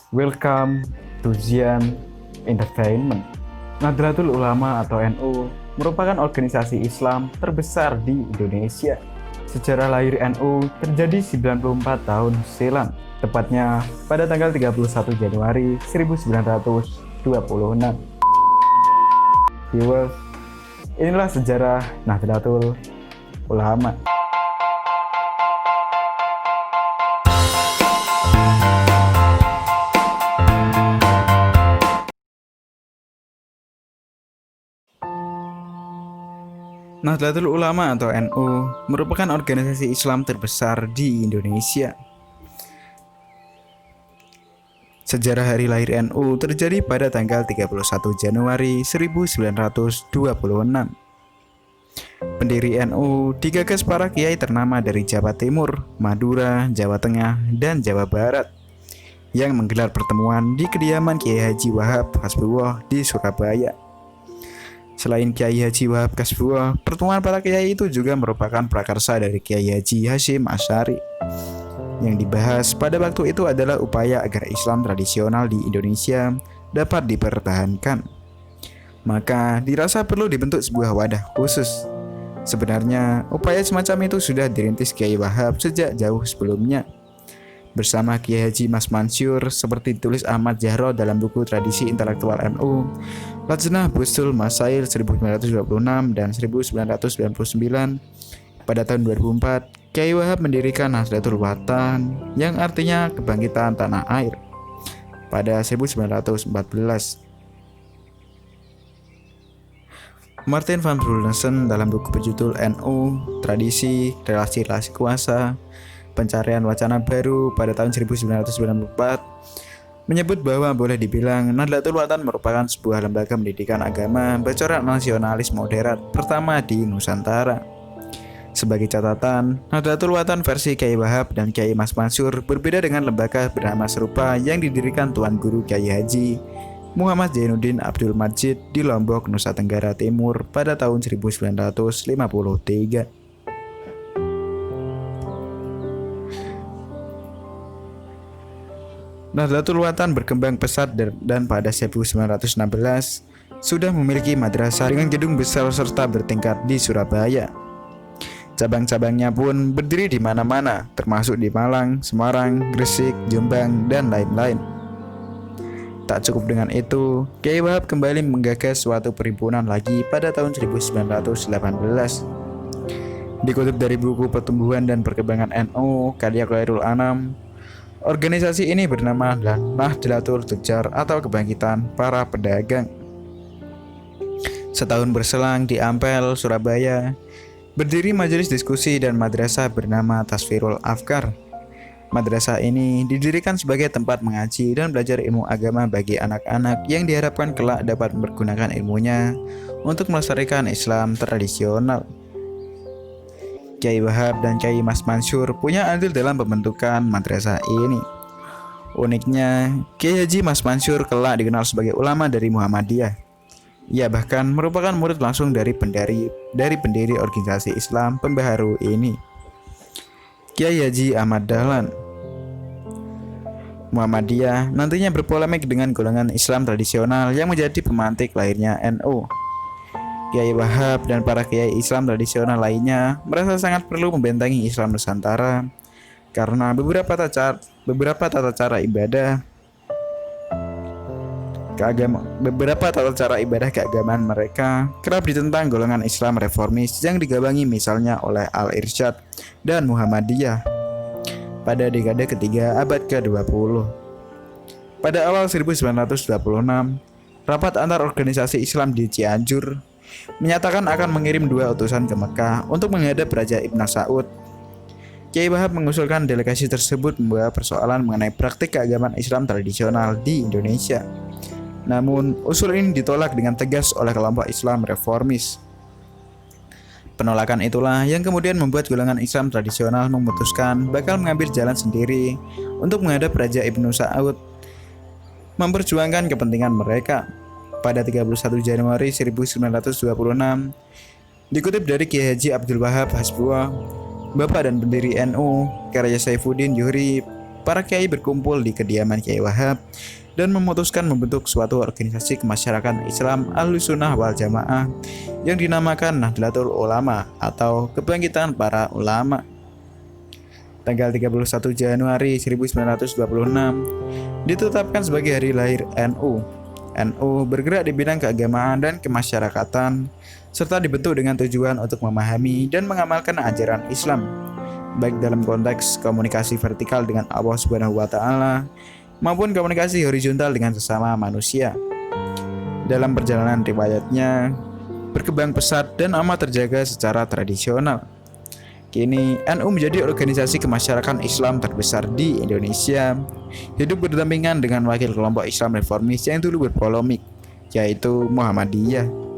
Welcome to Zian Entertainment. Nahdlatul Ulama atau NU merupakan organisasi Islam terbesar di Indonesia. Sejarah lahir NU terjadi 94 tahun silam, tepatnya pada tanggal 31 Januari 1926. Viewers, inilah sejarah Nahdlatul Ulama. Nahdlatul Ulama atau NU merupakan organisasi Islam terbesar di Indonesia. Sejarah hari lahir NU terjadi pada tanggal 31 Januari 1926. Pendiri NU digagas para kiai ternama dari Jawa Timur, Madura, Jawa Tengah, dan Jawa Barat yang menggelar pertemuan di kediaman Kiai Haji Wahab Hasbuloh di Surabaya. Selain Kiai Haji Wahab Hasbuloh, pertemuan para kiai itu juga merupakan prakarsa dari Kiai Haji Hasyim Asy'ari. Yang dibahas pada waktu itu adalah upaya agar Islam tradisional di Indonesia dapat dipertahankan. Maka dirasa perlu dibentuk sebuah wadah khusus. Sebenarnya, upaya semacam itu sudah dirintis Kiai Wahab sejak jauh sebelumnya. Bersama Kiai Haji Mas Mansur seperti ditulis Ahmad Jahro dalam buku Tradisi Intelektual NU, Lajnah Busul Masail 1926 dan 1999. Pada tahun 2004, Kiai Wahab mendirikan Nahdlatul Watan yang artinya kebangkitan tanah air pada 1914. Martin van Brunesen dalam buku berjudul NU, Tradisi, Relasi-relasi Kuasa, Pencarian Wacana Baru pada tahun 1994 menyebut bahwa boleh dibilang Nahdlatul Watan merupakan sebuah lembaga pendidikan agama bercorak nasionalis moderat pertama di Nusantara. Sebagai catatan, Nahdlatul Watan versi Kiai Wahab dan Kiai Mas Mansur berbeda dengan lembaga bernama serupa yang didirikan Tuan Guru Kiai Haji Muhammad Zainuddin Abdul Majid di Lombok, Nusa Tenggara Timur pada tahun 1953. Nahdlatul Watan berkembang pesat dan pada 1916 sudah memiliki madrasah dengan gedung besar serta bertingkat di Surabaya. Cabang-cabangnya pun berdiri di mana-mana, termasuk di Malang, Semarang, Gresik, Jombang, dan lain-lain. Tak cukup dengan itu, Kiai Wahab kembali menggagas suatu perhimpunan lagi pada tahun 1918. Dikutip dari buku Pertumbuhan dan Perkembangan NU karya Khairul Anam, organisasi ini bernama Nahdlatul Tujar atau Kebangkitan Para Pedagang. Setahun berselang di Ampel, Surabaya, berdiri majelis diskusi dan madrasah bernama Tasfirul Afkar. Madrasah ini didirikan sebagai tempat mengaji dan belajar ilmu agama bagi anak-anak yang diharapkan kelak dapat mempergunakan ilmunya untuk melestarikan Islam tradisional. Kiai Wahab dan Kiai Mas Mansur punya andil dalam pembentukan madrasah ini. Uniknya, Kiai Haji Mas Mansur kelak dikenal sebagai ulama dari Muhammadiyah. Ia bahkan merupakan murid langsung dari pendiri organisasi Islam pembaharu ini, Kiai Haji Ahmad Dahlan. Muhammadiyah nantinya berpolemik dengan golongan Islam tradisional yang menjadi pemantik lahirnya NU. Kiai Wahab dan para kiai Islam tradisional lainnya merasa sangat perlu membentengi Islam Nusantara karena beberapa tata cara ibadah keagamaan mereka kerap ditentang golongan Islam reformis yang digawangi misalnya oleh Al-Irsyad dan Muhammadiyah pada dekade ketiga abad ke-20. Pada awal 1926, rapat antar organisasi Islam di Cianjur menyatakan akan mengirim 2 utusan ke Mekah untuk menghadap Raja Ibn Saud. Kiai Wahab mengusulkan delegasi tersebut membawa persoalan mengenai praktik keagamaan Islam tradisional di Indonesia. Namun, usul ini ditolak dengan tegas oleh kelompok Islam reformis. Penolakan itulah yang kemudian membuat golongan Islam tradisional memutuskan bakal mengambil jalan sendiri untuk menghadap Raja Ibnu Saud, memperjuangkan kepentingan mereka. Pada 31 Januari 1926, dikutip dari Kiai Haji Abdul Wahab Hasbuloh, Bapak dan pendiri NU, karya Saifuddin Yuhri, para kiai berkumpul di kediaman Kiai Wahab dan memutuskan membentuk suatu organisasi kemasyarakatan Islam Ahlussunnah wal Jamaah yang dinamakan Nahdlatul Ulama atau Kebangkitan Para Ulama. Tanggal 31 Januari 1926 ditetapkan sebagai hari lahir NU. NU bergerak di bidang keagamaan dan kemasyarakatan serta dibentuk dengan tujuan untuk memahami dan mengamalkan ajaran Islam baik dalam konteks komunikasi vertikal dengan Allah Subhanahu wa taala maupun komunikasi horizontal dengan sesama manusia. Dalam perjalanan riwayatnya berkembang pesat dan amat terjaga secara tradisional. Kini NU menjadi organisasi kemasyarakatan Islam terbesar di Indonesia, hidup berdampingan dengan wakil kelompok Islam reformis yang dulu berpolemik, yaitu Muhammadiyah.